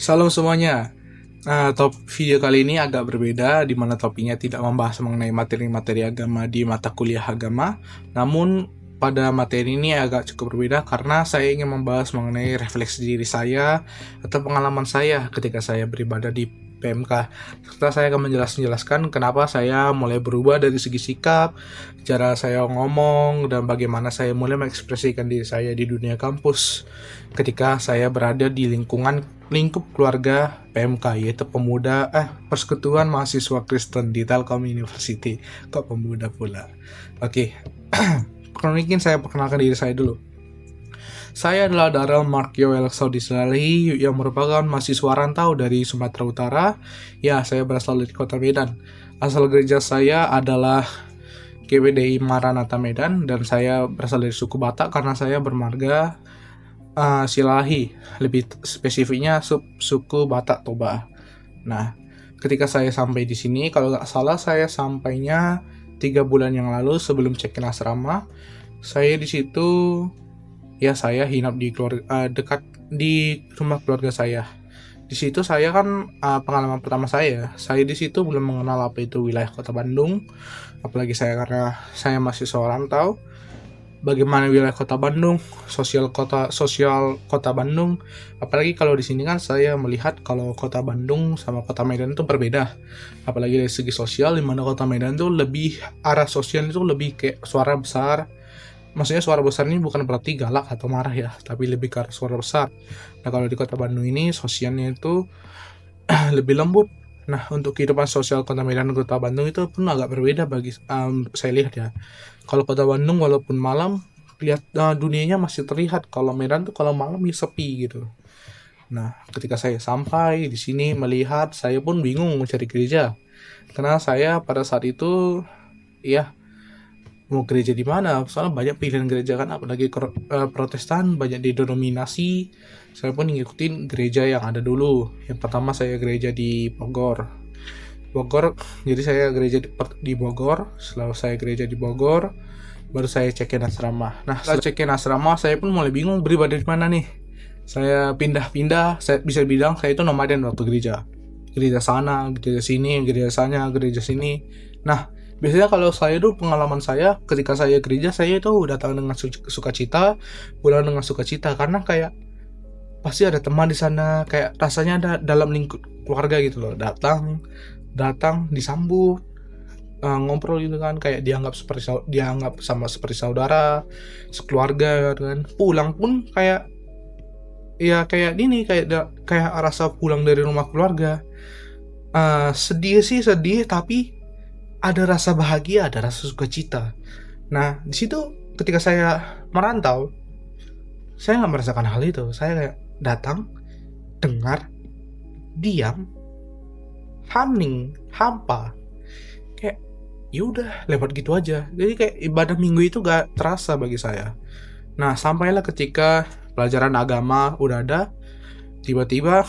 Salam semuanya. Top video kali ini agak berbeda, di mana topiknya tidak membahas mengenai materi-materi agama di mata kuliah agama. Namun pada materi ini agak cukup berbeda karena saya ingin membahas mengenai refleksi diri saya atau pengalaman saya ketika saya beribadah di PMK. Serta saya akan menjelaskan kenapa saya mulai berubah dari segi sikap, cara saya ngomong, dan bagaimana saya mulai mengekspresikan diri saya di dunia kampus ketika saya berada di lingkup keluarga PMK, yaitu Persekutuan Mahasiswa Kristen di Telkom University. Kok pemuda pula? Oke. Mungkin saya perkenalkan diri saya dulu. Saya adalah Darrell Mark Yoel Saudisalahi yang merupakan mahasiswa rantau dari Sumatera Utara. Ya, saya berasal dari kota Medan. Asal gereja saya adalah GPDI Maranatha Medan, dan saya berasal dari suku Batak karena saya bermarga Silahi, lebih spesifiknya suku Batak Toba. Nah, ketika saya sampai di sini, kalau nggak salah saya sampainya 3 bulan yang lalu sebelum check-in asrama. Saya di situ, ya saya hinap di dekat di rumah keluarga saya. Di situ saya kan pengalaman pertama saya di situ belum mengenal apa itu wilayah Kota Bandung, apalagi karena saya masih seorang rantau. Bagaimana wilayah Kota Bandung, sosial Kota Bandung, apalagi kalau di sini kan saya melihat kalau Kota Bandung sama Kota Medan itu berbeda, apalagi dari segi sosial, di mana Kota Medan itu lebih arah sosial itu lebih kayak suara besar. Maksudnya suara besar ini bukan berarti galak atau marah ya, tapi lebih ke arah suara besar. Nah, kalau di Kota Bandung ini sosialnya itu lebih lembut. Nah, untuk kehidupan sosial Kota Medan dan Kota Bandung itu pun agak berbeda bagi saya lihat ya. Kalau Kota Bandung walaupun malam, dunianya masih terlihat. Kalau Medan tuh kalau malam ya sepi gitu. Nah, ketika saya sampai di sini melihat, saya pun bingung mencari gereja. Karena saya pada saat itu ya mau gereja di mana? Soalnya banyak pilihan gereja kan, apalagi Protestan banyak didominasi. Saya pun ngikutin gereja yang ada dulu. Yang pertama saya gereja di Bogor. Jadi saya gereja di Bogor. Setelah saya gereja di Bogor, baru saya check-in asrama. Nah, setelah check-in asrama, saya pun mulai bingung beribadah di mana nih. Saya pindah-pindah, saya bisa bilang saya itu nomaden waktu gereja. Gereja sana, gereja sini, gereja sana, gereja sini. Nah, biasanya kalau saya tuh pengalaman saya ketika saya gereja, saya itu datang dengan sukacita, pulang dengan sukacita, karena kayak pasti ada teman di sana, kayak rasanya ada dalam lingkup keluarga gitu loh. Datang disambut, ngobrol gitu kan, kayak dianggap sama seperti saudara, sekeluarga kan. Pulang pun kayak kayak rasa pulang dari rumah keluarga. Sedih, tapi ada rasa bahagia, ada rasa sukacita. Nah, di situ ketika saya merantau, saya nggak merasakan hal itu. Saya kayak datang, dengar, diam, hening, hampa, kayak yaudah lewat gitu aja. Jadi kayak ibadah minggu itu gak terasa bagi saya. Nah, sampailah ketika pelajaran agama udah ada, tiba-tiba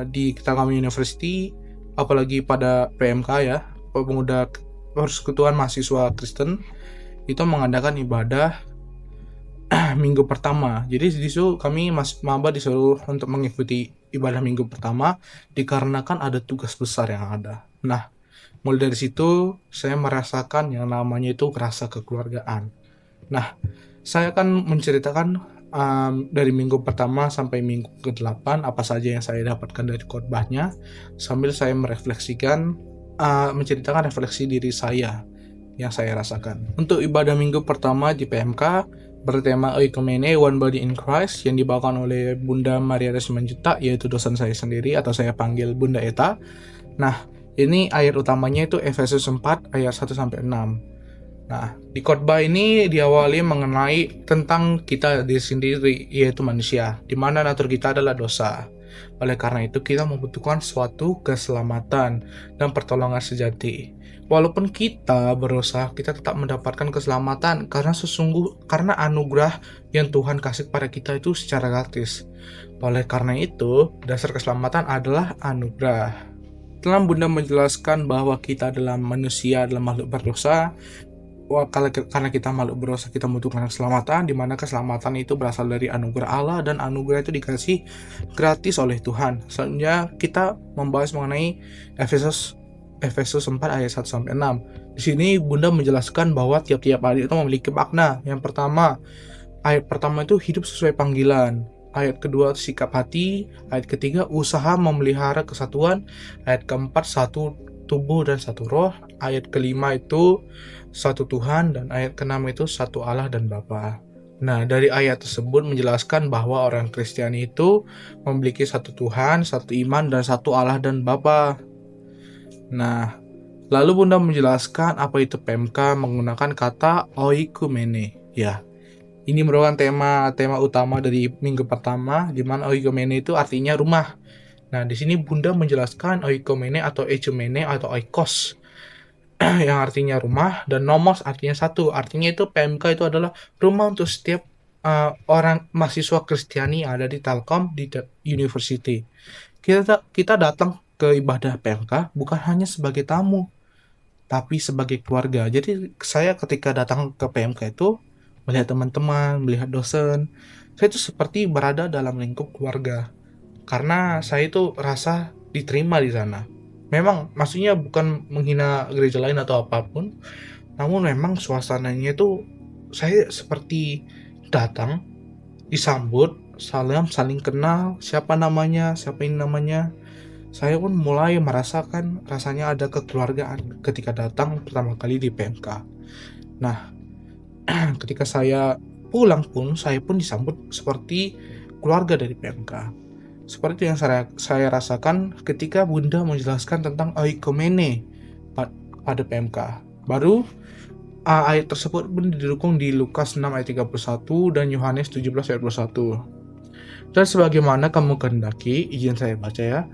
di Telkom University, apalagi pada PMK ya, pemuda Persekutuan Mahasiswa Kristen, itu mengadakan ibadah minggu pertama. Jadi di situ kami maba disuruh untuk mengikuti ibadah minggu pertama dikarenakan ada tugas besar yang ada. Nah, mulai dari situ saya merasakan yang namanya itu rasa kekeluargaan. Nah, saya akan menceritakan dari minggu pertama sampai minggu ke-8 apa saja yang saya dapatkan dari khotbahnya, sambil saya menceritakan refleksi diri saya yang saya rasakan. Untuk ibadah minggu pertama di PMK bertema Oikumene, One Body in Christ, yang dibawakan oleh Bunda Maria Simanjuntak, yaitu dosen saya sendiri atau saya panggil Bunda Eta. Nah, ini ayat utamanya itu Efesus 4 ayat 1-6. Nah, di khotbah ini diawali mengenai tentang kita diri sendiri, yaitu manusia, di mana natur kita adalah dosa. Oleh karena itu kita membutuhkan suatu keselamatan dan pertolongan sejati. Walaupun kita berdosa, kita tetap mendapatkan keselamatan karena anugerah yang Tuhan kasih kepada kita itu secara gratis. Oleh karena itu, dasar keselamatan adalah anugerah. Setelah Bunda menjelaskan bahwa kita adalah manusia, adalah makhluk berdosa, karena kita makhluk berdosa, kita membutuhkan keselamatan, di mana keselamatan itu berasal dari anugerah Allah, dan anugerah itu dikasih gratis oleh Tuhan. Selanjutnya kita membahas mengenai Efesus 4 ayat 1 sampai 6. Di sini Bunda menjelaskan bahwa tiap-tiap ayat itu memiliki makna. Yang pertama, ayat pertama itu hidup sesuai panggilan. Ayat kedua sikap hati. Ayat ketiga usaha memelihara kesatuan. Ayat keempat satu tubuh dan satu roh. Ayat kelima itu satu Tuhan, dan ayat keenam itu satu Allah dan Bapa. Nah, dari ayat tersebut menjelaskan bahwa orang Kristiani itu memiliki satu Tuhan, satu iman, dan satu Allah dan Bapa. Nah, lalu Bunda menjelaskan apa itu PMK menggunakan kata oikumene. Ya, ini merupakan tema utama dari minggu pertama, di mana oikumene itu artinya rumah. Nah, di sini Bunda menjelaskan oikumene atau ecumene atau oikos yang artinya rumah, dan nomos artinya satu. Artinya itu PMK itu adalah rumah untuk setiap orang mahasiswa Kristiani yang ada di Telkom di University. Kita datang ke ibadah PMK bukan hanya sebagai tamu, tapi sebagai keluarga. Jadi saya ketika datang ke PMK itu melihat teman-teman, melihat dosen, saya itu seperti berada dalam lingkup keluarga. Karena saya itu rasa diterima di sana. Memang maksudnya bukan menghina gereja lain atau apapun, namun memang suasananya itu saya seperti datang, disambut, saling kenal, siapa ini namanya. Saya pun mulai merasakan rasanya ada kekeluargaan ketika datang pertama kali di PMK. Nah, ketika saya pulang pun, saya pun disambut seperti keluarga dari PMK. Seperti yang saya rasakan ketika Bunda menjelaskan tentang oikomene pada PMK. Baru ayat tersebut pun didukung di Lukas 6 ayat 31 dan Yohanes 17 ayat 21. Dan sebagaimana kamu kehendaki, izin saya baca ya.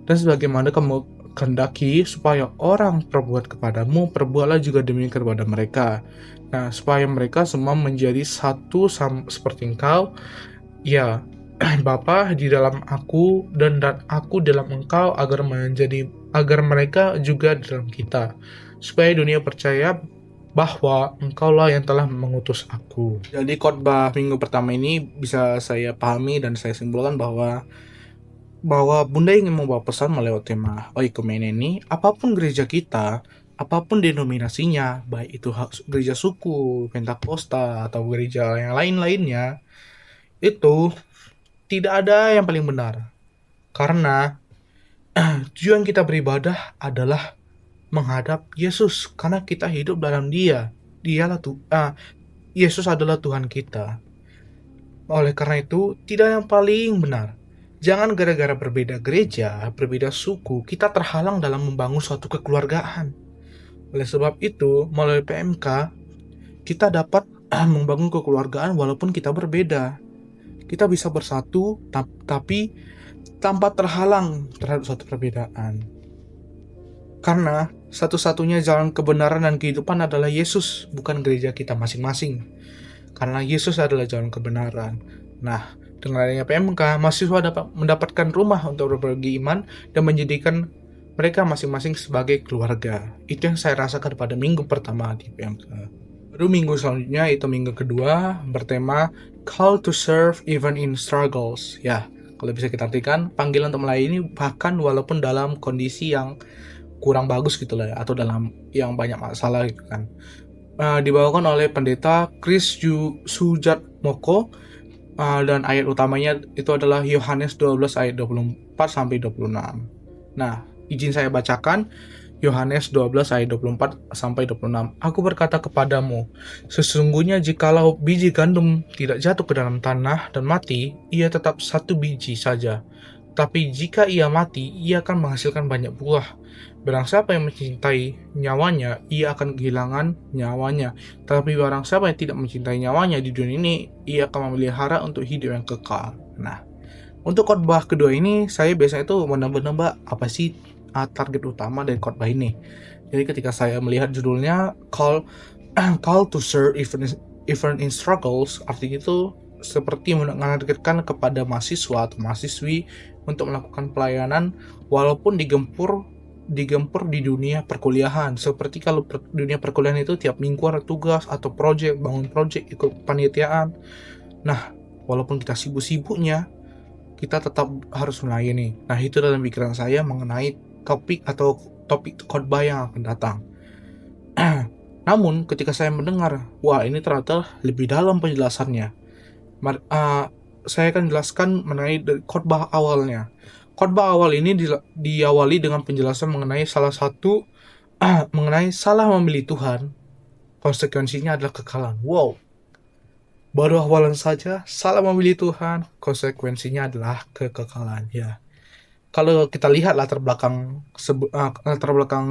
Dan sebagaimana kamu kehendaki supaya orang perbuat kepadamu, perbuatlah juga demikian kepada mereka. Nah, supaya mereka semua menjadi satu seperti engkau, ya Bapa di dalam aku dan aku dalam engkau, agar mereka juga di dalam kita, supaya dunia percaya bahwa engkaulah yang telah mengutus aku. Jadi khotbah minggu pertama ini bisa saya pahami dan saya simpulkan bahwa Bunda ingin membawa pesan melalui tema oikumene ini. Apapun gereja kita, apapun denominasinya, baik itu gereja suku, Pentakosta, atau gereja yang lain-lainnya, itu tidak ada yang paling benar. Karena tujuan kita beribadah adalah menghadap Yesus, karena kita hidup dalam Dia. Yesus adalah Tuhan kita. Oleh karena itu, tidak yang paling benar. Jangan gara-gara berbeda gereja, berbeda suku, kita terhalang dalam membangun suatu kekeluargaan. Oleh sebab itu, melalui PMK, kita dapat membangun kekeluargaan walaupun kita berbeda. Kita bisa bersatu, tapi tanpa terhalang terhadap suatu perbedaan. Karena satu-satunya jalan kebenaran dan kehidupan adalah Yesus, bukan gereja kita masing-masing. Karena Yesus adalah jalan kebenaran. Nah, dengan adanya PMK, mahasiswa dapat mendapatkan rumah untuk berbagi iman dan menjadikan mereka masing-masing sebagai keluarga. Itu yang saya rasakan pada minggu pertama di PMK. Baru minggu selanjutnya, itu minggu kedua, bertema Call to Serve Even in Struggles. Ya, kalau bisa kita artikan, panggilan untuk melayani bahkan walaupun dalam kondisi yang kurang bagus gitu lah ya, atau dalam yang banyak masalah gitu kan. Dibawakan oleh pendeta Chris Sujatmoko, dan ayat utamanya itu adalah Yohanes 12 ayat 24 sampai 26. Nah, izin saya bacakan Yohanes 12 ayat 24 sampai 26. Aku berkata kepadamu, sesungguhnya jikalau biji gandum tidak jatuh ke dalam tanah dan mati, ia tetap satu biji saja. Tapi jika ia mati, ia akan menghasilkan banyak buah. Barang siapa yang mencintai nyawanya, ia akan kehilangan nyawanya. Tapi barang siapa yang tidak mencintai nyawanya di dunia ini, ia akan memelihara untuk hidup yang kekal. Nah, untuk khotbah kedua ini, saya biasanya itu menebak-nebak apa sih target utama dari khotbah ini. Jadi ketika saya melihat judulnya Call to Serve Even in Struggles, artinya itu seperti menargetkan kepada mahasiswa atau mahasiswi untuk melakukan pelayanan walaupun digempur digempur di dunia perkuliahan. Seperti kalau dunia perkuliahan itu tiap minggu ada tugas atau project, bangun project, ikut panitiaan. Nah, walaupun kita sibuk-sibuknya, kita tetap harus melayani. Nah, itu dalam pikiran saya mengenai topik khotbah yang akan datang. Namun, ketika saya mendengar, wah ini ternyata lebih dalam penjelasannya. Saya akan jelaskan mengenai khotbah awalnya. Khotbah awal ini diawali dengan penjelasan mengenai mengenai salah memilih Tuhan, konsekuensinya adalah kekalahan. Wow, baru awalan saja salah memilih Tuhan, konsekuensinya adalah kekekalan. Ya, kalau kita lihat latar belakang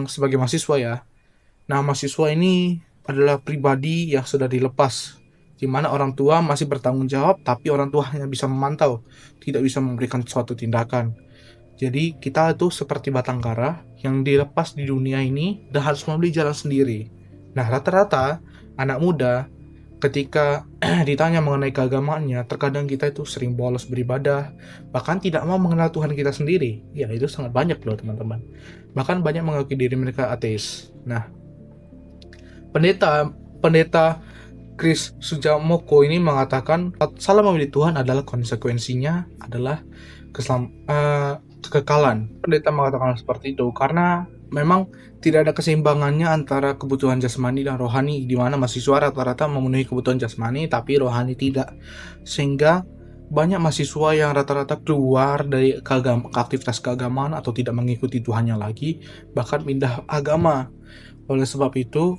sebagai mahasiswa ya. Nah, mahasiswa ini adalah pribadi yang sudah dilepas, di mana orang tua masih bertanggung jawab, tapi orang tua hanya bisa memantau, tidak bisa memberikan suatu tindakan. Jadi kita itu seperti batang kara yang dilepas di dunia ini dan harus memilih jalan sendiri. Nah, rata-rata anak muda ketika ditanya mengenai keagamaannya, terkadang kita itu sering bolos beribadah, bahkan tidak mau mengenal Tuhan kita sendiri. Ya, itu sangat banyak loh teman-teman. Bahkan banyak mengakui diri mereka ateis. Nah, pendeta Chris Sujamoko ini mengatakan salah memilih Tuhan adalah konsekuensinya adalah kekekalan. Pendeta mengatakan seperti itu karena memang tidak ada keseimbangannya antara kebutuhan jasmani dan rohani, di mana mahasiswa rata-rata memenuhi kebutuhan jasmani tapi rohani tidak, sehingga banyak mahasiswa yang rata-rata keluar dari aktivitas keagamaan atau tidak mengikuti Tuhannya lagi, bahkan pindah agama. Oleh sebab itu,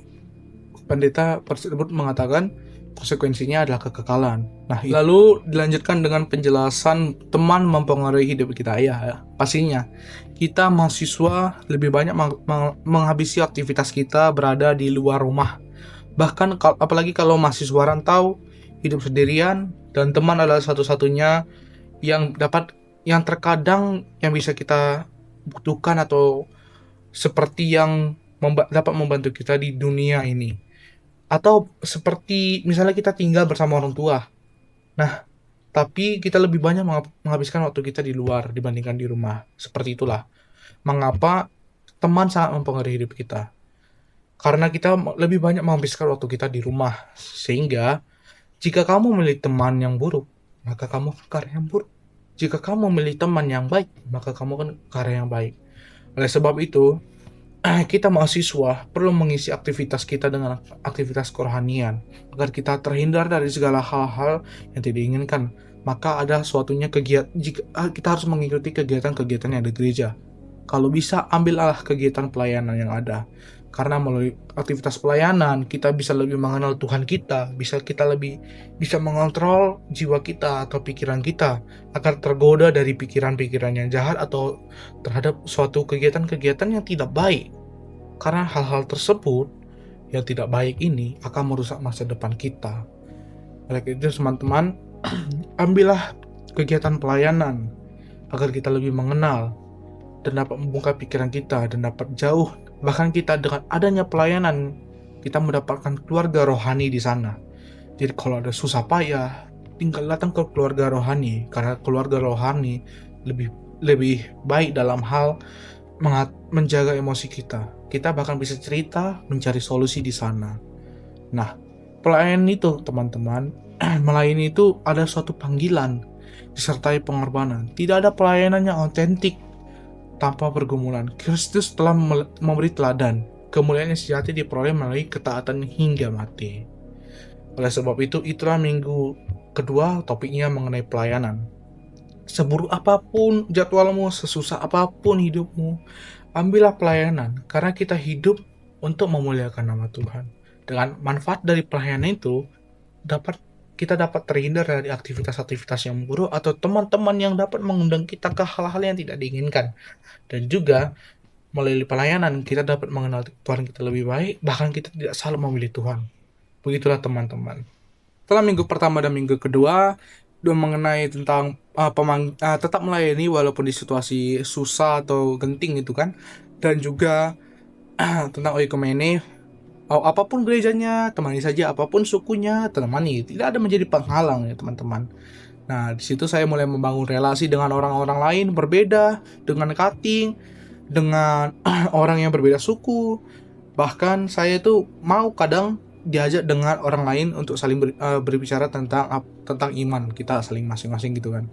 pendeta tersebut mengatakan konsekuensinya adalah kekekalan. Nah, lalu dilanjutkan dengan penjelasan teman mempengaruhi hidup kita. Ya, pastinya kita mahasiswa lebih banyak menghabisi aktivitas kita berada di luar rumah. Bahkan apalagi kalau mahasiswa rantau, hidup sendirian, dan teman adalah satu-satunya yang terkadang yang bisa kita butuhkan atau seperti yang dapat membantu kita di dunia ini. Atau seperti misalnya kita tinggal bersama orang tua. Nah, tapi kita lebih banyak menghabiskan waktu kita di luar dibandingkan di rumah. Seperti itulah mengapa teman sangat mempengaruhi hidup kita. Karena kita lebih banyak menghabiskan waktu kita di rumah. Sehingga jika kamu memilih teman yang buruk, maka kamu akan karya yang buruk. Jika kamu memilih teman yang baik, maka kamu akan karya yang baik. Oleh sebab itu, kita mahasiswa perlu mengisi aktivitas kita dengan aktivitas kerohanian agar kita terhindar dari segala hal-hal yang tidak diinginkan. Maka ada suatunya kita harus mengikuti kegiatan-kegiatan yang ada di gereja. Kalau bisa, ambillah kegiatan pelayanan yang ada. Karena melalui aktivitas pelayanan kita bisa lebih mengenal Tuhan kita, kita lebih bisa mengontrol jiwa kita atau pikiran kita agar tergoda dari pikiran-pikiran yang jahat atau terhadap suatu kegiatan-kegiatan yang tidak baik. Karena hal-hal tersebut yang tidak baik ini akan merusak masa depan kita. Oleh itu teman-teman, ambillah kegiatan pelayanan agar kita lebih mengenal dan dapat membuka pikiran kita dan dapat jauh. Bahkan kita dengan adanya pelayanan, kita mendapatkan keluarga rohani di sana. Jadi kalau ada susah payah, tinggal datang ke keluarga rohani, karena keluarga rohani lebih baik dalam hal menjaga emosi kita. Kita bahkan bisa cerita, mencari solusi di sana. Nah, pelayanan itu teman-teman, melayani itu ada suatu panggilan disertai pengorbanan. Tidak ada pelayanan yang otentik tanpa pergumulan. Kristus telah memberi teladan. Kemuliaan yang sejati diperoleh melalui ketaatan hingga mati. Oleh sebab itu, itulah minggu kedua topiknya mengenai pelayanan. Seburuk apapun jadwalmu, sesusah apapun hidupmu, ambillah pelayanan. Karena kita hidup untuk memuliakan nama Tuhan. Dengan manfaat dari pelayanan itu, kita dapat terhindar dari aktivitas-aktivitas yang buruk atau teman-teman yang dapat mengundang kita ke hal-hal yang tidak diinginkan. Dan juga melalui pelayanan kita dapat mengenal Tuhan kita lebih baik, bahkan kita tidak salah memilih Tuhan. Begitulah teman-teman. Setelah minggu pertama dan minggu kedua mengenai tentang tetap melayani walaupun di situasi susah atau genting itu kan, dan juga tentang oikumene. Apapun gerejanya, temani saja. Apapun sukunya, temani. Tidak ada menjadi penghalang ya teman-teman. Nah, di situ saya mulai membangun relasi dengan orang-orang lain berbeda, dengan cutting, dengan orang yang berbeda suku. Bahkan saya itu mau kadang diajak dengan orang lain untuk saling berbicara tentang iman kita saling masing-masing gitu kan.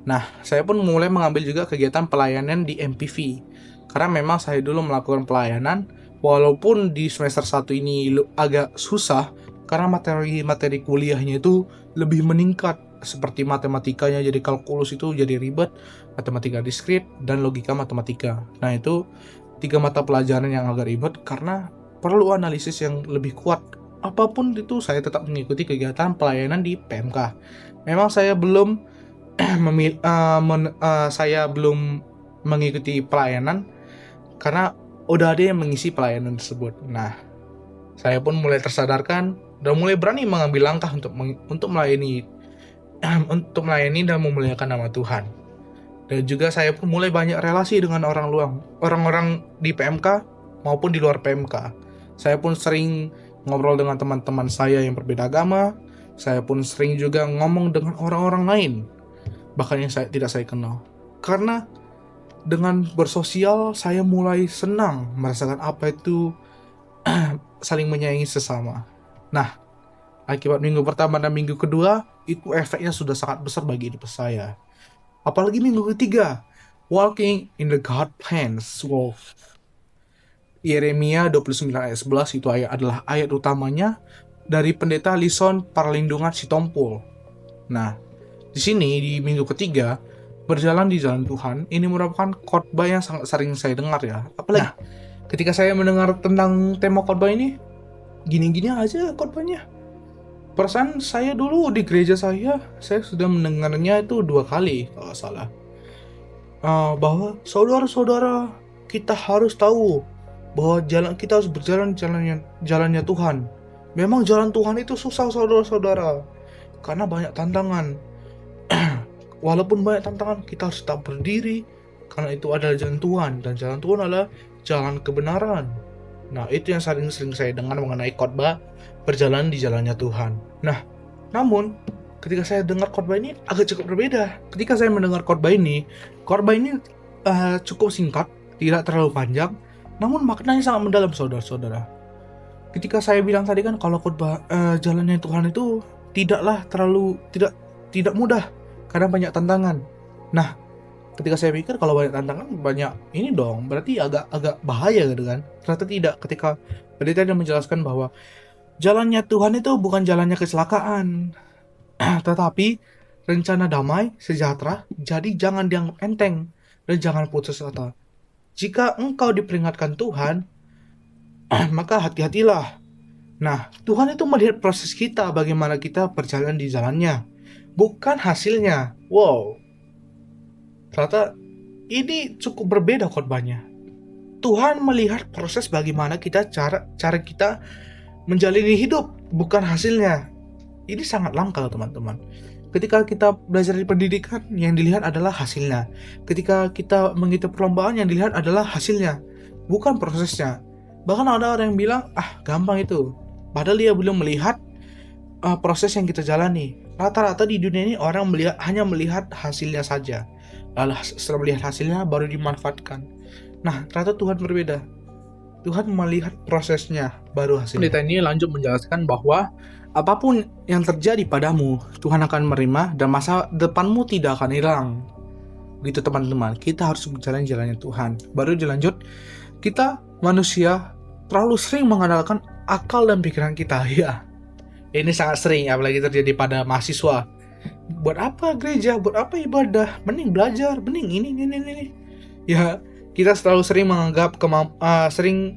Nah, saya pun mulai mengambil juga kegiatan pelayanan di MPV. Karena memang saya dulu melakukan pelayanan, walaupun di semester 1 ini agak susah, karena materi-materi kuliahnya itu lebih meningkat. Seperti matematikanya jadi kalkulus itu jadi ribet, matematika diskrit, dan logika matematika. Nah, itu 3 mata pelajaran yang agak ribet karena perlu analisis yang lebih kuat. Apapun itu, saya tetap mengikuti kegiatan pelayanan di PMK. Memang saya belum saya belum mengikuti pelayanan karena udah ada yang mengisi pelayanan tersebut. Nah, saya pun mulai tersadarkan dan mulai berani mengambil langkah untuk melayani dan memuliakan nama Tuhan. Dan juga saya pun mulai banyak relasi dengan orang-orang di PMK maupun di luar PMK. Saya pun sering ngobrol dengan teman-teman saya yang berbeda agama. Saya pun sering juga ngomong dengan orang-orang lain, bahkan yang tidak saya kenal. Karena dengan bersosial, saya mulai senang merasakan apa itu saling menyayangi sesama. Nah, akibat minggu pertama dan minggu kedua, itu efeknya sudah sangat besar bagi hidup saya. Apalagi minggu ketiga, walking in the God plans. Wow. Yeremia 29 ayat 11 itu adalah ayat utamanya dari pendeta Lison Parlindungan Sitompul. Nah, di sini di minggu ketiga, berjalan di jalan Tuhan, ini merupakan khotbah yang sangat sering saya dengar ya. Apalagi ketika saya mendengar tentang tema khotbah ini, gini-gini aja khotbahnya. Perasaan saya dulu di gereja saya sudah mendengarnya itu 2 kali kalau salah. Bahwa saudara-saudara, kita harus tahu bahwa kita harus berjalan jalannya Tuhan. Memang jalan Tuhan itu susah saudara-saudara, karena banyak tantangan. Walaupun banyak tantangan, kita harus tetap berdiri, karena itu adalah jalan Tuhan, dan jalan Tuhan adalah jalan kebenaran. Nah, itu yang sering saya dengar mengenai khotbah berjalan di jalannya Tuhan. Nah, namun ketika saya dengar khotbah ini agak cukup berbeda. Ketika saya mendengar khotbah ini cukup singkat, tidak terlalu panjang, namun maknanya sangat mendalam saudara-saudara. Ketika saya bilang tadi kan kalau khotbah jalannya Tuhan itu tidak mudah karena banyak tantangan. Nah, ketika saya pikir kalau banyak tantangan, banyak ini dong, berarti agak bahaya gitu kan. Ternyata tidak. Ketika pendeta menjelaskan bahwa jalannya Tuhan itu bukan jalannya kecelakaan, tetapi rencana damai, sejahtera. Jadi jangan dianggap enteng dan jangan putus asa. Jika engkau diperingatkan Tuhan, maka hati-hatilah. Nah, Tuhan itu melihat proses kita, bagaimana kita berjalan di jalannya, bukan hasilnya. Wow. Ternyata ini cukup berbeda khotbahnya. Tuhan melihat proses bagaimana cara kita menjalani hidup, bukan hasilnya. Ini sangat langka teman-teman. Ketika kita belajar di pendidikan, yang dilihat adalah hasilnya. Ketika kita mengikuti perlombaan, yang dilihat adalah hasilnya, bukan prosesnya. Bahkan ada orang yang bilang, gampang itu. Padahal dia belum melihat proses yang kita jalani. Rata-rata di dunia ini orang hanya melihat hasilnya saja. Lalu setelah melihat hasilnya baru dimanfaatkan. Nah, ternyata Tuhan berbeda. Tuhan melihat prosesnya baru hasilnya. Pendeta ini lanjut menjelaskan bahwa apapun yang terjadi padamu, Tuhan akan menerima dan masa depanmu tidak akan hilang. Begitu teman-teman, kita harus berjalan jalannya Tuhan. Baru dilanjut, kita manusia terlalu sering mengandalkan akal dan pikiran kita. Ya, ini sangat sering, apalagi terjadi pada mahasiswa. Buat apa gereja? Buat apa ibadah? Mending belajar, mending ini. Ya, kita selalu sering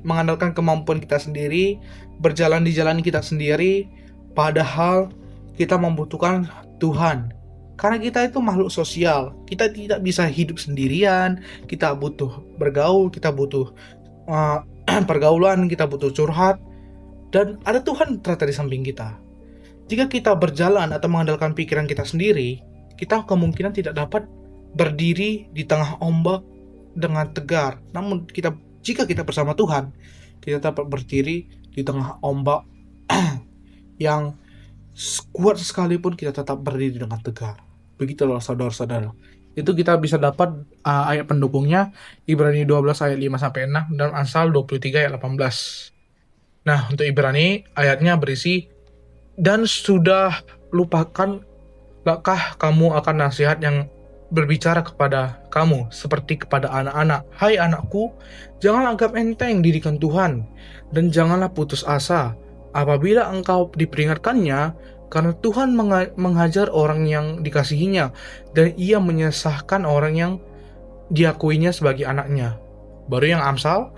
mengandalkan kemampuan kita sendiri, berjalan di jalan kita sendiri, padahal kita membutuhkan Tuhan. Karena kita itu makhluk sosial, kita tidak bisa hidup sendirian, kita butuh bergaul, kita butuh pergaulan, kita butuh curhat, dan ada Tuhan ternyata di samping kita. Jika kita berjalan atau mengandalkan pikiran kita sendiri, kita kemungkinan tidak dapat berdiri di tengah ombak dengan tegar. Namun jika kita bersama Tuhan, kita dapat berdiri di tengah ombak yang kuat sekalipun kita tetap berdiri dengan tegar. Begitulah saudara-saudara. Itu kita bisa dapat ayat pendukungnya Ibrani 12 ayat 5-6 dan Amsal 23 ayat 18. Nah, untuk Ibrani ayatnya berisi, dan sudah lupakanlah kamu akan nasihat yang berbicara kepada kamu seperti kepada anak-anak. Hai anakku, jangan anggap enteng didikan Tuhan, dan janganlah putus asa apabila engkau diperingatkannya, karena Tuhan menghajar orang yang dikasihinya, dan ia menyesahkan orang yang diakuinya sebagai anaknya. Baru yang Amsal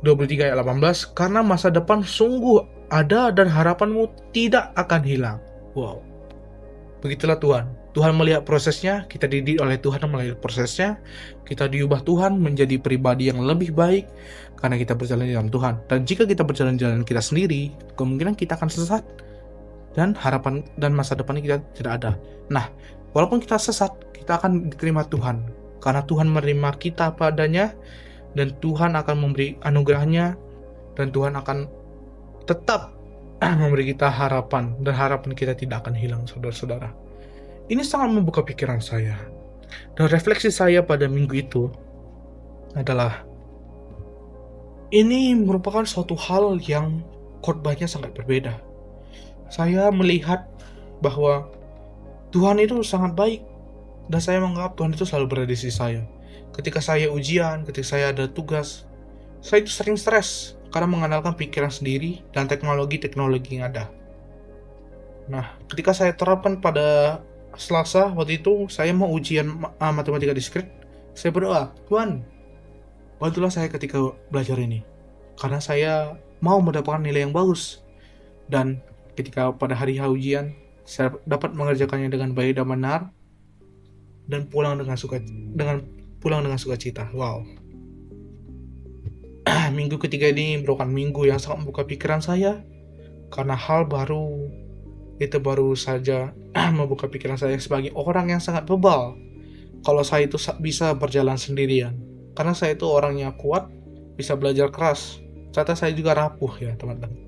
23 ayat 18, karena masa depan sungguh ada dan harapanmu tidak akan hilang. Wow. Begitulah Tuhan. Tuhan melihat prosesnya, kita dididik oleh Tuhan melihat prosesnya, kita diubah Tuhan menjadi pribadi yang lebih baik karena kita berjalan di dalam Tuhan. Dan jika kita berjalan di jalan kita sendiri, kemungkinan kita akan sesat dan harapan dan masa depan kita tidak ada. Nah, walaupun kita sesat, kita akan diterima Tuhan karena Tuhan menerima kita padanya, dan Tuhan akan memberi anugerahnya, dan Tuhan akan tetap memberi kita harapan, dan harapan kita tidak akan hilang, saudara-saudara. Ini sangat membuka pikiran saya, dan refleksi saya pada minggu itu adalah, ini merupakan suatu hal yang khotbahnya sangat berbeda. Saya melihat bahwa Tuhan itu sangat baik, dan saya menganggap Tuhan itu selalu berada di sisi saya. Ketika saya ujian, ketika saya ada tugas, saya itu sering stres karena mengandalkan pikiran sendiri dan teknologi-teknologi yang ada. Nah, ketika saya terapkan pada Selasa, waktu itu saya mau ujian matematika diskrit, saya berdoa, Tuhan, bantulah saya ketika belajar ini, karena saya mau mendapatkan nilai yang bagus. Dan ketika pada hari ujian, saya dapat mengerjakannya dengan baik dan benar, dan pulang dengan sukacita. Wow. Minggu ketiga ini merupakan minggu yang sangat membuka pikiran saya, karena hal baru itu baru saja membuka pikiran saya sebagai orang yang sangat bebal. Kalau saya itu bisa berjalan sendirian, karena saya itu orangnya kuat, bisa belajar keras. Ternyata saya juga rapuh ya teman-teman.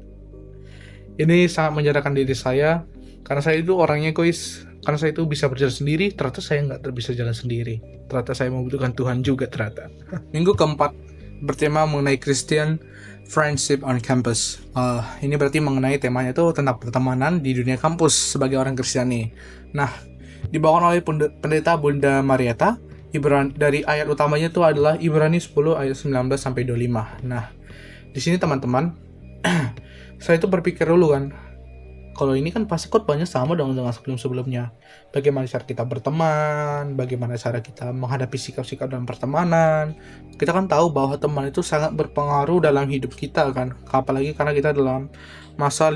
Ini sangat menyadarkan diri saya, karena saya itu orangnya egois. Karena saya itu bisa berjalan sendiri, ternyata saya nggak bisa jalan sendiri. Ternyata saya membutuhkan Tuhan juga ternyata. Minggu keempat bertema mengenai Christian Friendship on Campus. Ini berarti mengenai temanya itu tentang pertemanan di dunia kampus sebagai orang Kristiani. Nah, dibawakan oleh pendeta Bunda Marieta. Dari ayat utamanya itu adalah Ibrani 10 ayat 19-25. Nah, di sini teman-teman, saya itu berpikir dulu kan, kalau ini kan pasti khotbahnya sama dong dengan sebelum-sebelumnya. Bagaimana cara kita berteman, bagaimana cara kita menghadapi sikap-sikap dalam pertemanan. Kita kan tahu bahwa teman itu sangat berpengaruh dalam hidup kita kan. Apalagi karena kita dalam masa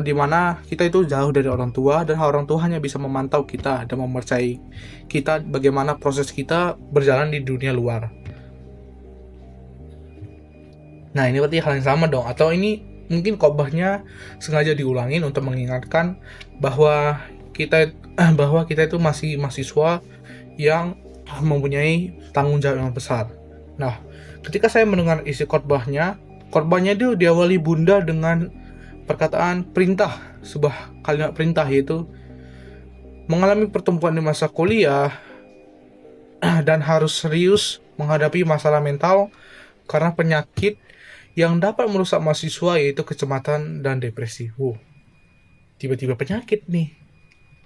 di mana kita itu jauh dari orang tua, dan orang tua hanya bisa memantau kita dan mempercayai kita bagaimana proses kita berjalan di dunia luar. Nah, ini berarti hal yang sama dong, atau ini mungkin khotbahnya sengaja diulangin untuk mengingatkan bahwa kita itu masih mahasiswa yang mempunyai tanggung jawab yang besar. Nah, ketika saya mendengar isi khotbahnya itu diawali Bunda dengan perkataan perintah, sebuah kalimat perintah, yaitu mengalami pertumbuhan di masa kuliah dan harus serius menghadapi masalah mental karena penyakit yang dapat merusak mahasiswa, yaitu kecemasan dan depresi. Tiba-tiba penyakit nih.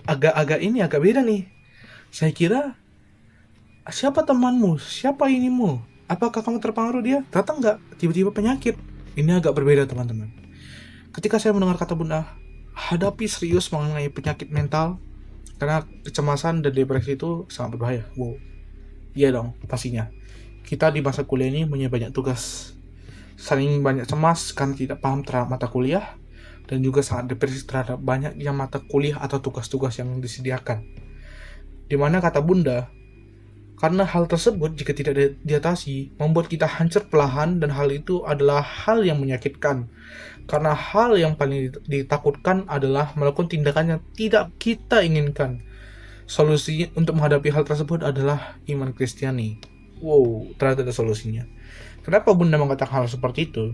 Agak beda nih. Saya kira, siapa temanmu? Siapa inimu? Apakah kamu terpengaruh dia? Ternyata enggak. Tiba-tiba penyakit. Ini agak berbeda teman-teman. Ketika saya mendengar kata Bunda, hadapi serius mengenai penyakit mental, karena kecemasan dan depresi itu sangat berbahaya. Iya dong, pastinya. Kita di masa kuliah ini punya banyak tugas, saling banyak cemas karena tidak paham terhadap mata kuliah, dan juga sangat depresi terhadap banyaknya mata kuliah atau tugas-tugas yang disediakan. Dimana kata Bunda, karena hal tersebut jika tidak diatasi membuat kita hancur perlahan, dan hal itu adalah hal yang menyakitkan. Karena hal yang paling ditakutkan adalah melakukan tindakan yang tidak kita inginkan. Solusi untuk menghadapi hal tersebut adalah iman Kristiani. Ternyata ada solusinya. Kenapa Bunda mengatakan hal seperti itu?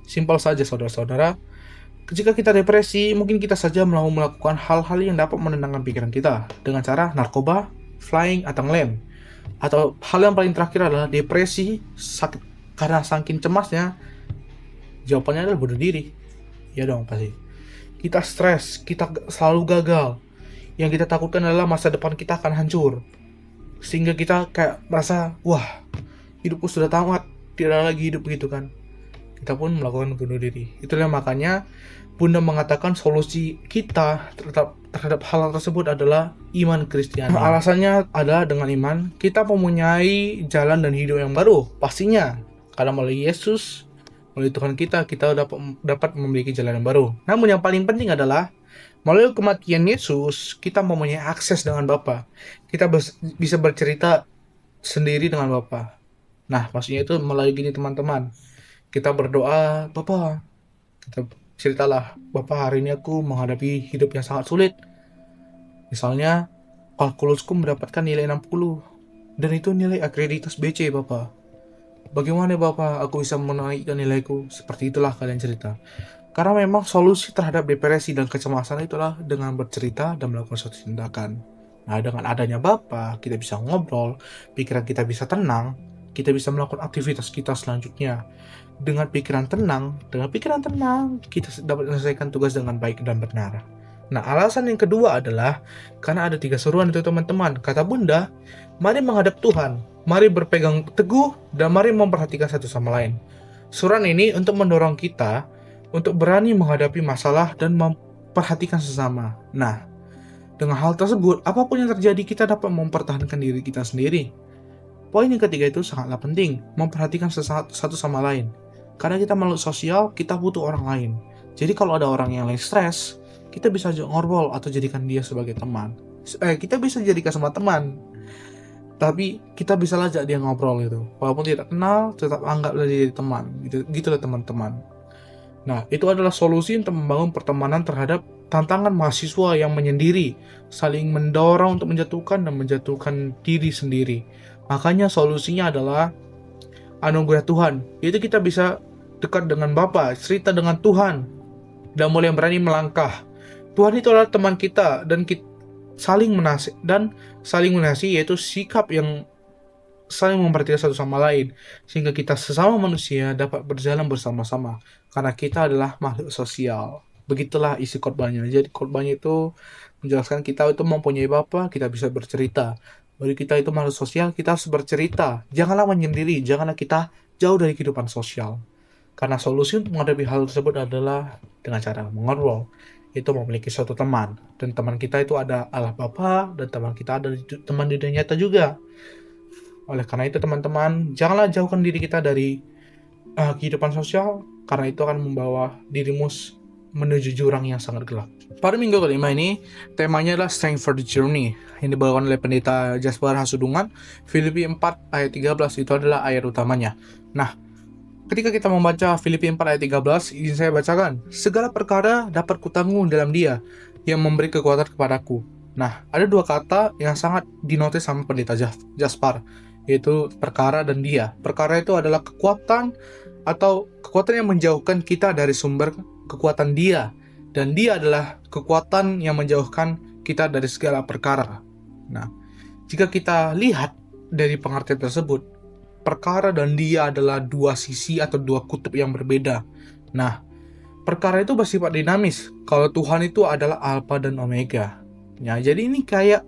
Simpel saja saudara-saudara. Jika kita depresi, mungkin kita saja mau melakukan hal-hal yang dapat menenangkan pikiran kita dengan cara narkoba, flying atau ngelem. Atau hal yang paling terakhir adalah depresi, sakit karena saking cemasnya. Jawabannya adalah bunuh diri. Ya dong pasti. Kita stres, kita selalu gagal. Yang kita takutkan adalah masa depan kita akan hancur. Sehingga kita kayak merasa, wah, hidupku sudah tamat, tidak ada lagi hidup gitu kan. Kita pun melakukan bunuh diri. Itulah makanya Bunda mengatakan solusi kita terhadap hal tersebut adalah iman Kristiani. Alasannya adalah dengan iman kita mempunyai jalan dan hidup yang baru. Pastinya karena melalui Yesus, melalui Tuhan kita dapat memiliki jalan yang baru. Namun yang paling penting adalah melalui kematian Yesus kita mempunyai akses dengan Bapa. Kita bisa bercerita sendiri dengan Bapa. Nah, maksudnya itu melalui gini teman-teman. Kita berdoa, Bapa, kita ceritalah, Bapak, hari ini aku menghadapi hidup yang sangat sulit. Misalnya, kalkulusku mendapatkan nilai 60, dan itu nilai akreditas BC, Bapak. Bagaimana, Bapak, aku bisa menaikkan nilaiku? Seperti itulah kalian cerita. Karena memang solusi terhadap depresi dan kecemasan itulah dengan bercerita dan melakukan suatu tindakan. Nah, dengan adanya Bapak, kita bisa ngobrol, pikiran kita bisa tenang, kita bisa melakukan aktivitas kita selanjutnya. Dengan pikiran tenang, kita dapat menyelesaikan tugas dengan baik dan benar. Nah, alasan yang kedua adalah karena ada 3 seruan itu teman-teman. Kata Bunda, mari menghadap Tuhan, mari berpegang teguh, dan mari memperhatikan satu sama lain. Suruhan ini untuk mendorong kita untuk berani menghadapi masalah dan memperhatikan sesama. Nah, dengan hal tersebut, apapun yang terjadi, kita dapat mempertahankan diri kita sendiri. Poin yang ketiga itu sangatlah penting, memperhatikan satu sama lain. Karena kita makhluk sosial, kita butuh orang lain. Jadi kalau ada orang yang lagi stres, kita bisa ngobrol atau jadikan dia sebagai teman. Kita bisa jadikan sama teman, tapi kita bisa ajak dia ngobrol gitu. Walaupun tidak kenal, tetap anggaplah dia jadi teman. Gitulah teman-teman. Nah, itu adalah solusi untuk membangun pertemanan terhadap tantangan mahasiswa yang menyendiri, saling mendorong untuk menjatuhkan diri sendiri. Makanya solusinya adalah anugerah Tuhan. Yaitu kita bisa dekat dengan Bapa, cerita dengan Tuhan, dan mulai berani melangkah. Tuhan itu adalah teman kita, dan kita saling mengasihi, yaitu sikap yang saling memperhatikan satu sama lain, sehingga kita sesama manusia dapat berjalan bersama-sama, karena kita adalah makhluk sosial. Begitulah isi khotbahnya. Jadi khotbahnya itu menjelaskan kita itu mempunyai Bapa, kita bisa bercerita. Bagi kita itu makhluk sosial, kita harus bercerita. Janganlah menyendiri, janganlah kita jauh dari kehidupan sosial. Karena solusi untuk menghadapi hal tersebut adalah dengan cara mengobrol. Itu memiliki suatu teman. Dan teman kita itu ada Allah Bapa, dan teman kita ada teman di dunia nyata juga. Oleh karena itu teman-teman, janganlah jauhkan diri kita dari kehidupan sosial, karena itu akan membawa dirimu menuju jurang yang sangat gelap. Pada minggu kelima ini, temanya adalah Strength for the Journey, yang dibawakan oleh Pendeta Jasper Hasudungan. Filipi 4 ayat 13 itu adalah ayat utamanya. Nah, ketika kita membaca Filipi 4 ayat 13, izin saya bacakan. Segala perkara dapat kutanggung dalam Dia yang memberi kekuatan kepadaku. Nah, ada 2 kata yang sangat dinotis sama Pendeta Jasper, yaitu perkara dan Dia. Perkara itu adalah kekuatan atau kekuatan yang menjauhkan kita dari sumber kekuatan Dia, dan Dia adalah kekuatan yang menjauhkan kita dari segala perkara. Nah, jika kita lihat dari pengertian tersebut, perkara dan Dia adalah 2 sisi atau 2 kutub yang berbeda. Nah, perkara itu bersifat dinamis, kalau Tuhan itu adalah Alfa dan Omega. Nah, jadi ini kayak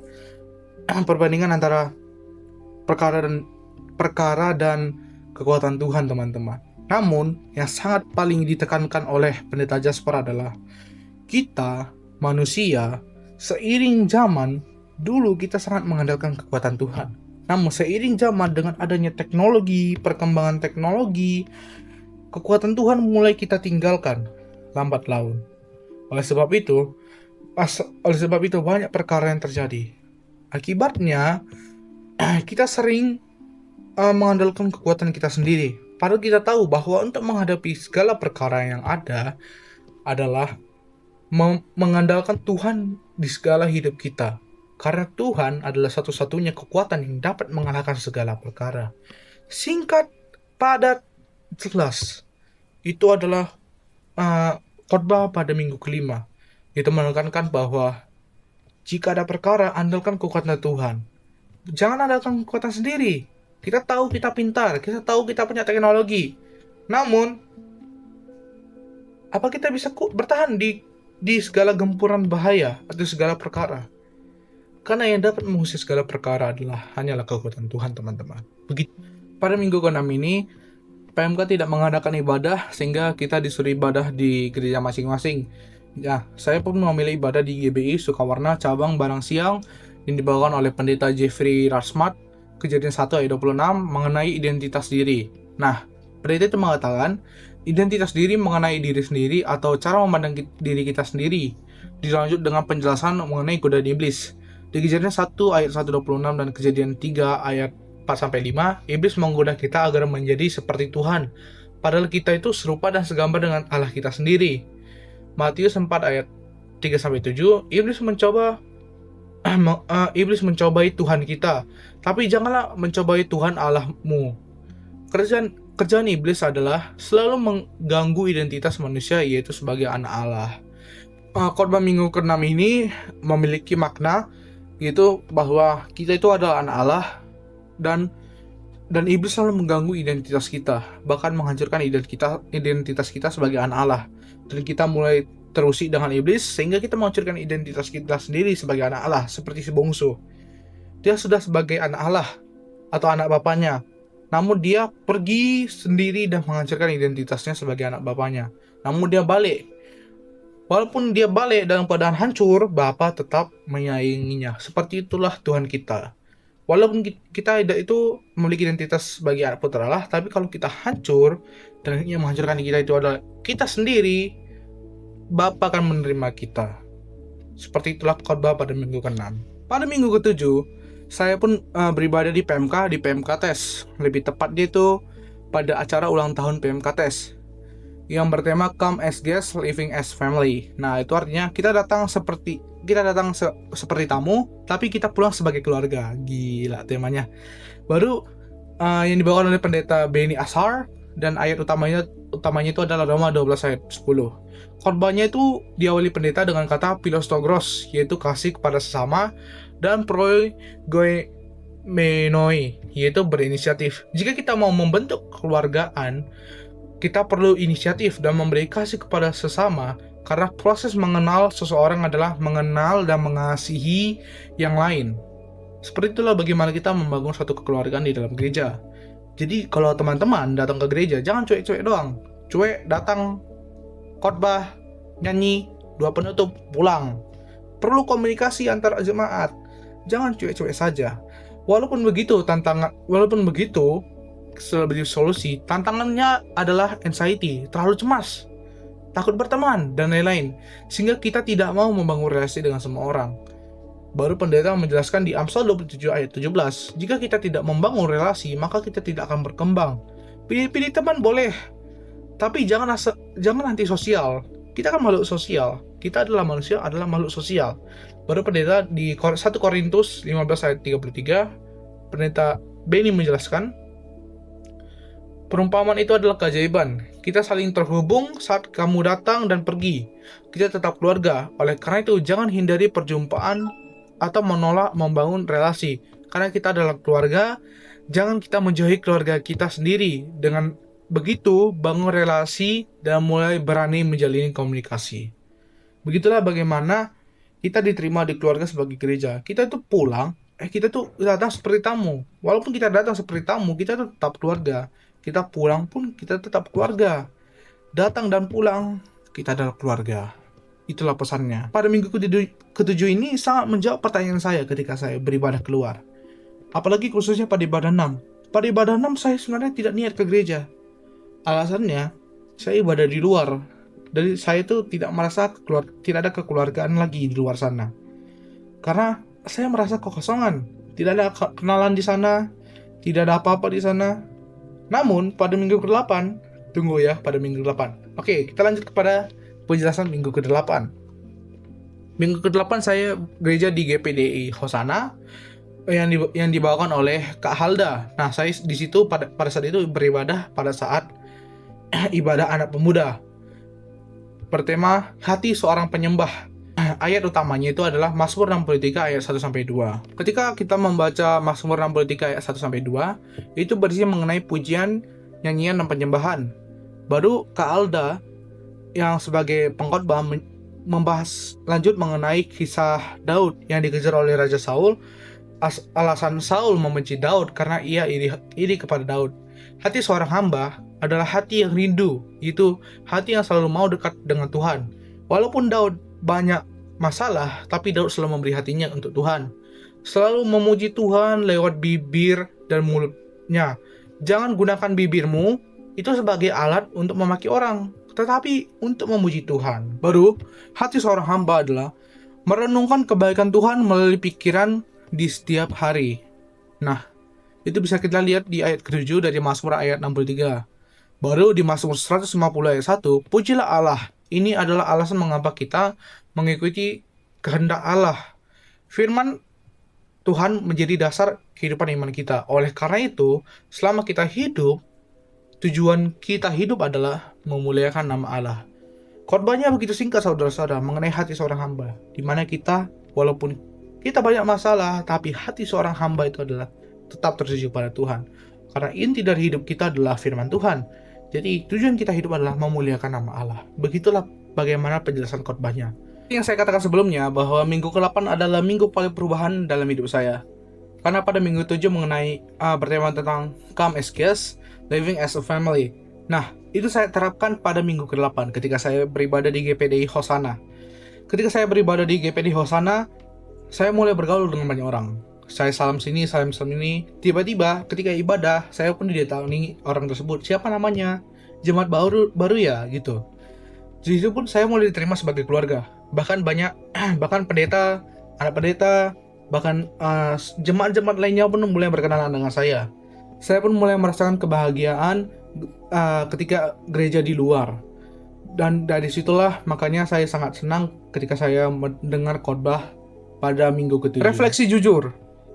perbandingan antara perkara dan kekuatan Tuhan, teman-teman. Namun, yang sangat paling ditekankan oleh Pendeta Jasper adalah kita, manusia, seiring zaman, dulu kita sangat mengandalkan kekuatan Tuhan. Namun, seiring zaman dengan adanya teknologi, perkembangan teknologi, kekuatan Tuhan mulai kita tinggalkan lambat laun. Oleh sebab itu banyak perkara yang terjadi. Akibatnya, kita sering mengandalkan kekuatan kita sendiri. Padahal kita tahu bahwa untuk menghadapi segala perkara yang ada adalah mengandalkan Tuhan di segala hidup kita. Karena Tuhan adalah satu-satunya kekuatan yang dapat mengalahkan segala perkara. Singkat, padat, jelas. Itu adalah khotbah pada minggu kelima. Itu menekankan bahwa jika ada perkara, andalkan kekuatan Tuhan. Jangan andalkan kekuatan sendiri. Kita tahu kita pintar, kita tahu kita punya teknologi. Namun, apa kita bisa bertahan di segala gempuran bahaya atau segala perkara? Karena yang dapat mengusir segala perkara hanyalah kekuatan Tuhan, teman-teman. Begitu. Pada minggu ke-6 ini, PMK tidak mengadakan ibadah sehingga kita disuruh ibadah di gereja masing-masing. Ya, saya pun memilih ibadah di GBI Sukawarna cabang Barang Siang yang dibawakan oleh pendeta Jeffrey Rasmat, Kejadian 1 ayat 26 mengenai identitas diri. Nah, pendeta itu mengatakan identitas diri mengenai diri sendiri atau cara memandang diri kita sendiri. Dilanjut dengan penjelasan mengenai godaan iblis. Di Kejadian 1 ayat 126 dan Kejadian 3 ayat 4-5, iblis menggoda kita agar menjadi seperti Tuhan, padahal kita itu serupa dan segambar dengan Allah kita sendiri. Matius 4 ayat 3-7, iblis mencobai Tuhan kita, tapi janganlah mencobai Tuhan Allahmu. Kerjaan iblis adalah selalu mengganggu identitas manusia, yaitu sebagai anak Allah. Khotbah minggu ke-6 ini memiliki makna, yaitu bahwa kita itu adalah anak Allah, dan iblis selalu mengganggu identitas kita, bahkan menghancurkan identitas kita sebagai anak Allah. Dan kita mulai terusik dengan iblis sehingga kita menghancurkan identitas kita sendiri sebagai anak Allah, seperti si bungsu. Dia sudah sebagai anak Allah atau anak bapaknya, namun dia pergi sendiri dan menghancurkan identitasnya sebagai anak bapaknya. Namun dia balik. Walaupun dia balik dalam keadaan hancur, Bapa tetap menyayanginya. Seperti itulah Tuhan kita. Walaupun kita itu memiliki identitas sebagai anak putra Allah, tapi kalau kita hancur dan yang menghancurkan kita itu adalah kita sendiri, Bapa akan menerima kita. Seperti itulah khotbah pada minggu ke-6. Pada minggu ke-7, saya pun beribadah di PMK Tes. Lebih tepatnya itu pada acara ulang tahun PMK Tes yang bertema Come as Guests, Living as Family. Nah, itu artinya kita datang seperti tamu, tapi kita pulang sebagai keluarga. Gila temanya. Baru yang dibawakan oleh pendeta Benny Ashar, dan ayat utamanya itu adalah Roma 12 ayat 10. Khotbahnya itu diawali pendeta dengan kata Philostogros, yaitu kasih kepada sesama, dan proigomenoi, yaitu berinisiatif. Jika kita mau membentuk kekeluargaan, kita perlu inisiatif dan memberi kasih kepada sesama, karena proses mengenal seseorang adalah mengenal dan mengasihi yang lain. Seperti itulah bagaimana kita membangun suatu kekeluargaan di dalam gereja. Jadi kalau teman-teman datang ke gereja, jangan cuek-cuek doang. Cuek, datang, khotbah, nyanyi, doa penutup, pulang. Perlu komunikasi antar jemaat. Jangan cuek-cuek saja. Walaupun begitu, sebagai solusi, tantangannya adalah anxiety, terlalu cemas, takut berteman, dan lain-lain, sehingga kita tidak mau membangun relasi dengan semua orang. Baru pendeta menjelaskan di Amsal 27 ayat 17, jika kita tidak membangun relasi, maka kita tidak akan berkembang. Pilih teman boleh, tapi jangan antisosial. Kita kan makhluk sosial. Kita adalah manusia, adalah makhluk sosial. Baru pendeta di 1 Korintus 15 ayat 33, pendeta Benny menjelaskan, perumpamaan itu adalah keajaiban. Kita saling terhubung saat kamu datang dan pergi. Kita tetap keluarga. Oleh karena itu, jangan hindari perjumpaan atau menolak membangun relasi. Karena kita adalah keluarga, jangan kita menjauhi keluarga kita sendiri. Dengan begitu, bangun relasi dan mulai berani menjalin komunikasi. Begitulah bagaimana kita diterima di keluarga sebagai gereja. Kita tuh pulang, kita tuh datang seperti tamu. Walaupun kita datang seperti tamu, kita tetap keluarga. Kita pulang pun kita tetap keluarga. Datang dan pulang, kita adalah keluarga. Itulah pesannya. Pada minggu ke-7 ini sangat menjawab pertanyaan saya ketika saya beribadah keluar. Apalagi khususnya pada ibadah 6. Pada ibadah 6 saya sebenarnya tidak niat ke gereja. Alasannya, saya ibadah di luar. Jadi saya itu tidak merasa tidak ada kekeluargaan lagi di luar sana. Karena saya merasa kekosongan. Tidak ada kenalan di sana. Tidak ada apa-apa di sana. Namun, pada minggu ke-8, pada minggu ke-8. Oke, kita lanjut kepada penjelasan minggu ke-8. Minggu ke-8 saya gereja di GPDI Hosana yang dibawakan oleh Kak Halda. Nah, saya di situ pada saat itu beribadah pada saat ibadah anak pemuda. Bertema hati seorang penyembah. ayat utamanya itu adalah Mazmur 63 ayat 1-2. Ketika kita membaca Mazmur 63 ayat 1-2, itu berisi mengenai pujian, nyanyian, dan penyembahan. Baru Kak Alda yang sebagai pengkhotbah membahas lanjut mengenai kisah Daud yang dikejar oleh Raja Saul. Alasan Saul membenci Daud karena ia iri kepada Daud. Hati seorang hamba adalah hati yang rindu, itu hati yang selalu mau dekat dengan Tuhan. Walaupun Daud banyak masalah, tapi Daud selalu memberi hatinya untuk Tuhan. Selalu memuji Tuhan lewat bibir dan mulutnya. Jangan gunakan bibirmu itu sebagai alat untuk memaki orang, tetapi untuk memuji Tuhan. Baru, hati seorang hamba adalah merenungkan kebaikan Tuhan melalui pikiran di setiap hari. Nah, itu bisa kita lihat di ayat ke-7 dari Mazmur ayat 63. Baru di Mazmur 150 ayat 1, pujilah Allah. Ini adalah alasan mengapa kita mengikuti kehendak Allah. Firman Tuhan menjadi dasar kehidupan iman kita. Oleh karena itu, selama kita hidup, tujuan kita hidup adalah memuliakan nama Allah. Khotbahnya begitu singkat saudara-saudara mengenai hati seorang hamba, di mana kita walaupun kita banyak masalah, tapi hati seorang hamba itu adalah tetap tertuju pada Tuhan. Karena inti dari hidup kita adalah firman Tuhan. Jadi tujuan kita hidup adalah memuliakan nama Allah. Begitulah bagaimana penjelasan khotbahnya. Yang saya katakan sebelumnya bahwa minggu ke-8 adalah minggu paling perubahan dalam hidup saya. Karena pada minggu 7 mengenai bertema tentang Come as Guests, Living as a Family. Nah, itu saya terapkan pada minggu ke-8 ketika saya beribadah di GPDI Hosana. Ketika saya beribadah di GPDI Hosana, saya mulai bergaul dengan banyak orang. Saya salam sini, salam sini. Tiba-tiba ketika ibadah, saya pun didatangi orang tersebut. Siapa namanya? Jemaat baru ya, gitu. Di situ pun saya mulai diterima sebagai keluarga. Bahkan pendeta, anak pendeta, bahkan jemaat-jemaat lainnya pun mulai berkenalan dengan saya. Saya pun mulai merasakan kebahagiaan ketika gereja di luar. Dan dari situlah makanya saya sangat senang ketika saya mendengar khotbah pada minggu ke-7. Refleksi jujur.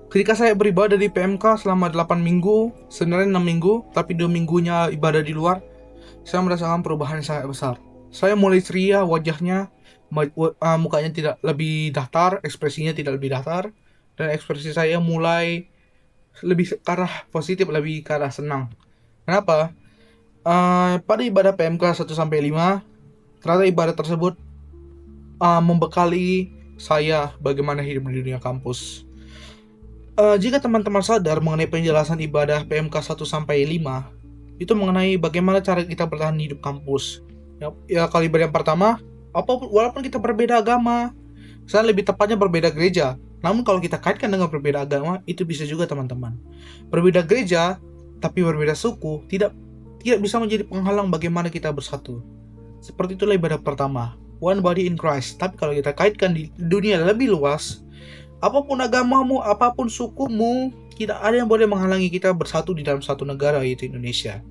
Ketika saya beribadah di PMK selama 8 minggu, sebenarnya 6 minggu, tapi 2 minggunya ibadah di luar, saya merasakan perubahan yang sangat besar. Saya mulai ceria wajahnya, mukanya tidak lebih datar, ekspresinya tidak lebih datar, dan ekspresi saya mulai lebih ke arah positif, lebih ke arah senang. Kenapa? Pada ibadah PMK 1-5, ternyata ibadah tersebut membekali saya bagaimana hidup di dunia kampus. Jika teman-teman sadar mengenai penjelasan ibadah PMK 1-5, itu mengenai bagaimana cara kita bertahan hidup kampus. Ya kaliber yang pertama, walaupun kita berbeda agama, saya lebih tepatnya berbeda gereja. Namun kalau kita kaitkan dengan berbeda agama, itu bisa juga teman-teman. Berbeda gereja, tapi berbeda suku, tidak bisa menjadi penghalang bagaimana kita bersatu. Seperti itulah ibadah pertama, one body in Christ. Tapi kalau kita kaitkan di dunia lebih luas, apapun agamamu, apapun sukumu, tidak ada yang boleh menghalangi kita bersatu di dalam satu negara, yaitu Indonesia.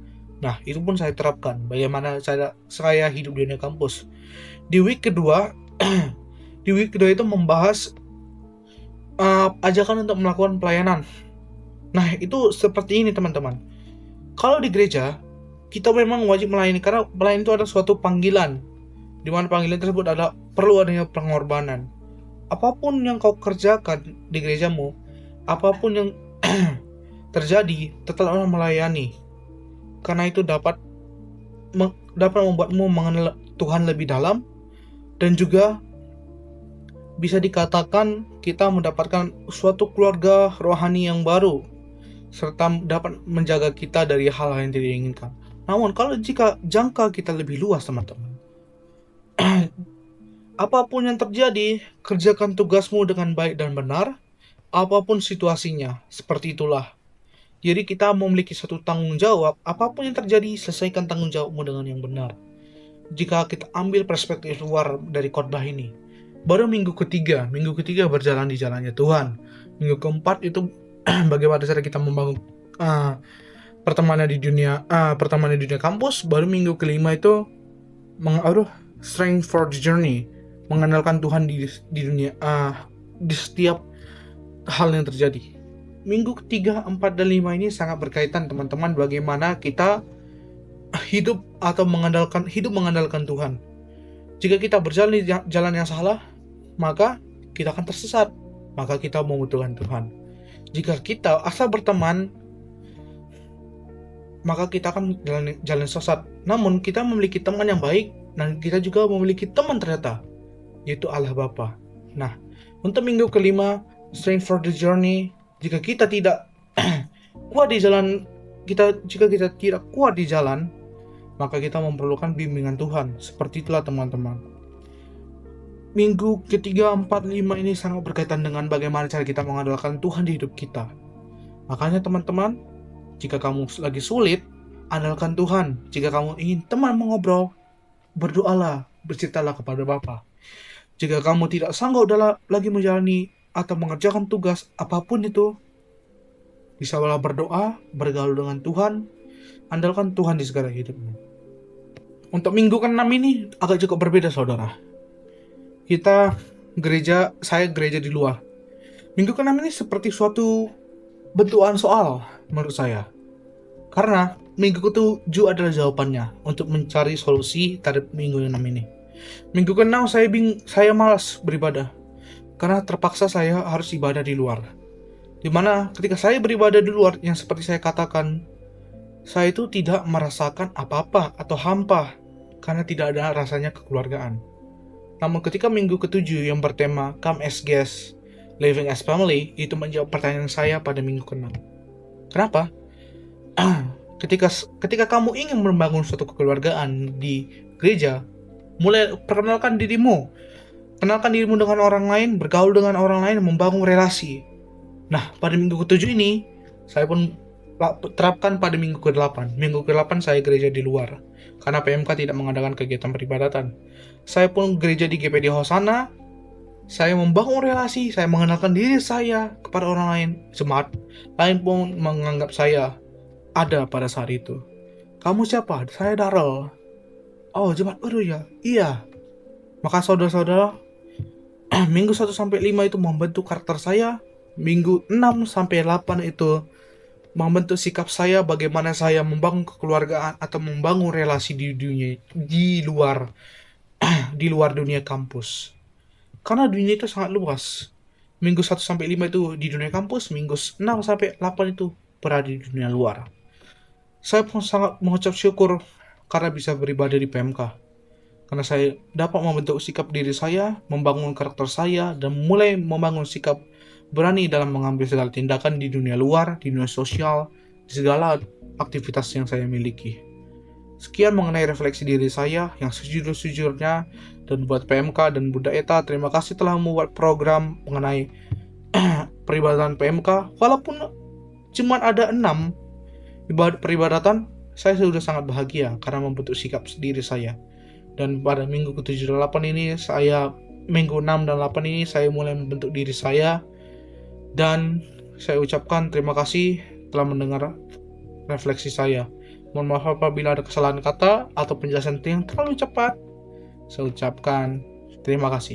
Nah, itu pun saya terapkan bagaimana saya hidup di dunia kampus. Di week kedua itu membahas ajakan untuk melakukan pelayanan. Nah, itu seperti ini teman-teman. Kalau di gereja, kita memang wajib melayani karena pelayanan itu adalah suatu panggilan, di mana panggilan tersebut adalah perlu adanya pengorbanan. Apapun yang kau kerjakan di gerejamu, apapun yang terjadi, tetaplah melayani. Karena itu dapat membuatmu mengenal Tuhan lebih dalam, dan juga bisa dikatakan kita mendapatkan suatu keluarga rohani yang baru, serta dapat menjaga kita dari hal-hal yang tidak diinginkan. Namun kalau jika jangka kita lebih luas teman-teman, apapun yang terjadi, kerjakan tugasmu dengan baik dan benar, apapun situasinya, seperti itulah. Jadi kita memiliki satu tanggung jawab, apapun yang terjadi, selesaikan tanggung jawabmu dengan yang benar. Jika kita ambil perspektif luar dari khotbah ini, baru minggu ketiga berjalan di jalannya Tuhan. Minggu keempat itu bagaimana cara kita membangun pertemanan di dunia kampus. Baru minggu kelima itu strength for the journey, mengenalkan Tuhan di dunia, di setiap hal yang terjadi. Minggu ketiga, 4, dan 5 ini sangat berkaitan teman-teman, bagaimana kita hidup mengandalkan Tuhan. Jika kita berjalan di jalan yang salah, maka kita akan tersesat. Maka kita membutuhkan Tuhan. Jika kita asal berteman, maka kita akan jalan sesat. Namun kita memiliki teman yang baik, dan kita juga memiliki teman ternyata, yaitu Allah Bapa. Nah, untuk minggu kelima, strength for the journey. Jika kita tidak kuat di jalan, jika kita tidak kuat di jalan, maka kita memerlukan bimbingan Tuhan. Seperti itulah teman-teman. Minggu ketiga, 4, 5 ini sangat berkaitan dengan bagaimana cara kita mengandalkan Tuhan di hidup kita. Makanya teman-teman, jika kamu lagi sulit, andalkan Tuhan. Jika kamu ingin teman mengobrol, berdoalah, berceritalah kepada Bapa. Jika kamu tidak sanggup lagi menjalani atau mengerjakan tugas apapun itu, bisalah berdoa, bergaul dengan Tuhan, andalkan Tuhan di segala hidupmu. Untuk minggu ke-6 ini agak cukup berbeda, saudara. Saya gereja di luar. Minggu ke-6 ini seperti suatu bentukan soal menurut saya. Karena minggu ke-7 adalah jawabannya untuk mencari solusi terhadap minggu ke-6 ini. Minggu ke-6 saya malas beribadah. Karena terpaksa saya harus ibadah di luar. Dimana ketika saya beribadah di luar, yang seperti saya katakan, saya itu tidak merasakan apa-apa atau hampa. Karena tidak ada rasanya kekeluargaan. Namun ketika minggu ke-7 yang bertema Come as Guest, Living as Family, itu menjawab pertanyaan saya pada minggu ke-6. Kenapa? Ketika kamu ingin membangun suatu kekeluargaan di gereja, mulai perkenalkan dirimu. Kenalkan dirimu dengan orang lain, bergaul dengan orang lain, membangun relasi. Nah, pada minggu ke-7 ini, saya pun terapkan pada minggu ke-8. Minggu ke-8 saya gereja di luar, karena PMK tidak mengadakan kegiatan peribadatan. Saya pun gereja di GPD Hosana. Saya membangun relasi, saya mengenalkan diri saya kepada orang lain. Jemaat lain pun menganggap saya ada pada saat itu. Kamu siapa? Saya Darrell. Oh, jemaat baru ya? Iya. Maka saudara-saudara, minggu 1-5 itu membentuk karakter saya. Minggu 6-8 itu membentuk sikap saya, bagaimana saya membangun kekeluargaan atau membangun relasi di luar dunia kampus. Karena dunia itu sangat luas. Minggu 1-5 itu di dunia kampus, minggu 6-8 itu berada di dunia luar. Saya pun sangat mengucap syukur karena bisa beribadah di PMK. Karena saya dapat membentuk sikap diri saya, membangun karakter saya, dan mulai membangun sikap berani dalam mengambil segala tindakan di dunia luar, di dunia sosial, di segala aktivitas yang saya miliki. Sekian mengenai refleksi diri saya yang sejujur-jujurnya, dan buat PMK dan Bunda Eta, terima kasih telah membuat program mengenai peribadatan PMK. Walaupun cuma ada 6 peribadatan, saya sudah sangat bahagia karena membentuk sikap diri saya. Dan pada minggu ke-7 dan 8 ini, minggu 6 dan 8 ini saya mulai membentuk diri saya. Dan saya ucapkan terima kasih telah mendengar refleksi saya. Mohon maaf apabila ada kesalahan kata atau penjelasan yang terlalu cepat. Saya ucapkan terima kasih.